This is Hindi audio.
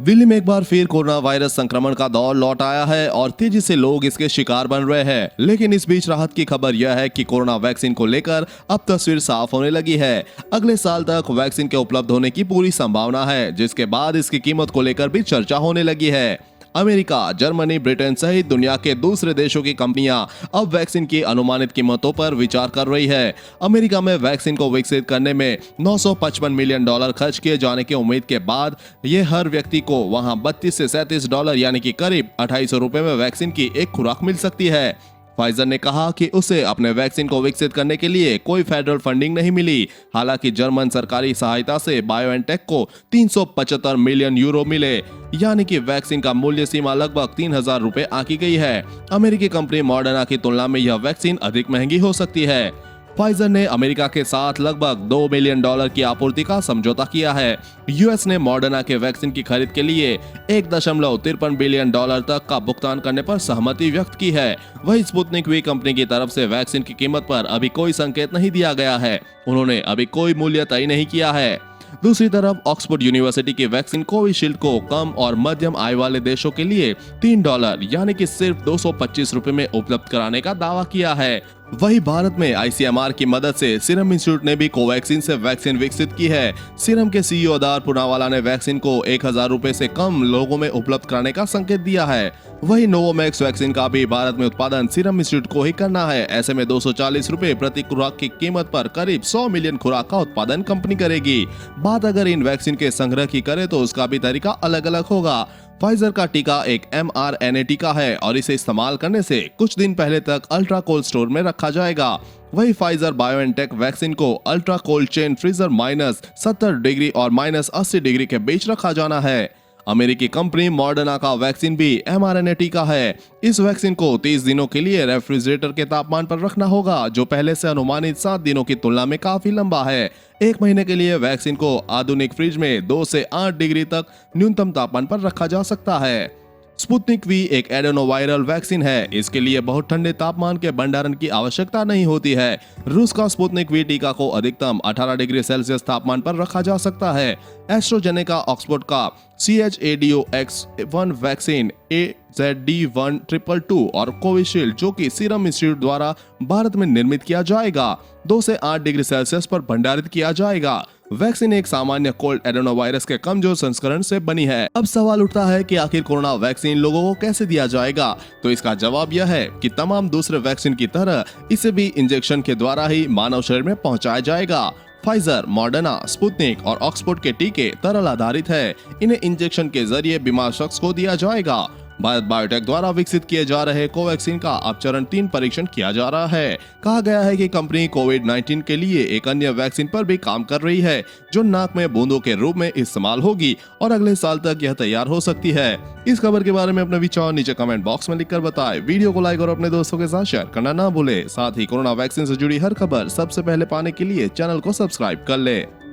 दिल्ली में एक बार फिर कोरोना वायरस संक्रमण का दौर लौट आया है और तेजी से लोग इसके शिकार बन रहे हैं। लेकिन इस बीच राहत की खबर यह है कि कोरोना वैक्सीन को लेकर अब तस्वीर साफ होने लगी है। अगले साल तक वैक्सीन के उपलब्ध होने की पूरी संभावना है, जिसके बाद इसकी कीमत को लेकर भी चर्चा होने लगी है। अमेरिका, जर्मनी, ब्रिटेन सहित दुनिया के दूसरे देशों की कंपनियां अब वैक्सीन की अनुमानित कीमतों पर विचार कर रही है। अमेरिका में वैक्सीन को विकसित करने में $955 मिलियन खर्च किए जाने की उम्मीद के बाद ये हर व्यक्ति को वहां $32 से $37 यानी कि करीब ₹2,800 में वैक्सीन की एक खुराक मिल सकती है। फाइजर ने कहा कि उसे अपने वैक्सीन को विकसित करने के लिए कोई फेडरल फंडिंग नहीं मिली। हालांकि जर्मन सरकारी सहायता से बायोएनटेक को €375 मिलियन मिले, यानी कि वैक्सीन का मूल्य सीमा लगभग ₹3,000 आंकी गई है। अमेरिकी कंपनी मॉडर्ना की तुलना में यह वैक्सीन अधिक महंगी हो सकती है। फाइजर ने अमेरिका के साथ लगभग $2 मिलियन की आपूर्ति का समझौता किया है। यूएस ने मॉडर्ना के वैक्सीन की खरीद के लिए $1.53 बिलियन तक का भुगतान करने पर सहमति व्यक्त की है। वही स्पुतनिक वी कंपनी की तरफ से वैक्सीन की कीमत पर अभी कोई संकेत नहीं दिया गया है। उन्होंने अभी कोई मूल्य तय नहीं किया है। दूसरी तरफ ऑक्सफोर्ड यूनिवर्सिटी की वैक्सीन कोविशील्ड को कम और मध्यम आय वाले देशों के लिए $3 यानी कि सिर्फ ₹225 में उपलब्ध कराने का दावा किया है। वही भारत में आईसीएमआर की मदद से सीरम इंस्टीट्यूट ने भी कोवैक्सीन से वैक्सीन विकसित की है। सीरम के सीईओ अदार पूनावाला ने वैक्सीन को ₹1,000 से कम लोगों में उपलब्ध कराने का संकेत दिया है। वही नोवोवैक्स वैक्सीन का भी भारत में उत्पादन सीरम इंस्टीट्यूट को ही करना है। ऐसे में ₹240 प्रति खुराक की कीमत पर करीब 100 मिलियन खुराक का उत्पादन कंपनी करेगी। बात अगर इन वैक्सीन के संग्रह की करे तो उसका भी तरीका अलग अलग होगा। फाइजर का टीका एक mRNA टीका है और इसे इस्तेमाल करने से कुछ दिन पहले तक अल्ट्रा कोल्ड स्टोर में रखा जाएगा। वही फाइजर बायोएनटेक वैक्सीन को अल्ट्रा कोल्ड चेन फ्रीजर -70 और -80 के बीच रखा जाना है। अमेरिकी कंपनी मॉडर्ना का वैक्सीन भी mRNA टीका है। इस वैक्सीन को 30 दिनों के लिए रेफ्रिजरेटर के तापमान पर रखना होगा, जो पहले से अनुमानित 7 दिनों की तुलना में काफी लंबा है। 1 महीने के लिए वैक्सीन को आधुनिक फ्रिज में 2 से 8 डिग्री तक न्यूनतम तापमान पर रखा जा सकता है। स्पुतनिक वी एक एडेनोवायरल वैक्सीन है। इसके लिए बहुत ठंडे तापमान के भंडारण की आवश्यकता नहीं होती है। रूस का स्पुतनिक वी टीका को अधिकतम 18 डिग्री सेल्सियस तापमान पर रखा जा सकता है। एस्ट्राजेनेका ऑक्सफोर्ड का CHAdOx1 वैक्सीन AZD1222 और कोविशील्ड, जो कि सीरम इंस्टीट्यूट द्वारा भारत में निर्मित किया जाएगा, 2 से 8 डिग्री सेल्सियस पर भंडारित किया जाएगा। वैक्सीन एक सामान्य कोल्ड एडेनोवायरस के कमजोर संस्करण से बनी है। अब सवाल उठता है कि आखिर कोरोना वैक्सीन लोगों को कैसे दिया जाएगा, तो इसका जवाब यह है कि तमाम दूसरे वैक्सीन की तरह इसे भी इंजेक्शन के द्वारा ही मानव शरीर में पहुंचाया जाएगा। फाइजर, मॉडर्ना, स्पुतनिक और ऑक्सफोर्ड के टीके तरल आधारित है। इन्हें इंजेक्शन के जरिए बीमार शख्स को दिया जाएगा। भारत बायोटेक द्वारा विकसित किए जा रहे कोवैक्सीन का अब चरण 3 परीक्षण किया जा रहा है। कहा गया है कि कंपनी कोविड-19 के लिए एक अन्य वैक्सीन पर भी काम कर रही है, जो नाक में बूंदों के रूप में इस्तेमाल होगी और अगले साल तक यह तैयार हो सकती है। इस खबर के बारे में अपने विचार नीचे कमेंट बॉक्स में लिखकर बताएं। वीडियो को लाइक और अपने दोस्तों के साथ शेयर करना ना भूले। साथ ही कोरोना वैक्सीन से जुड़ी हर खबर सबसे पहले पाने के लिए चैनल को सब्सक्राइब कर ले।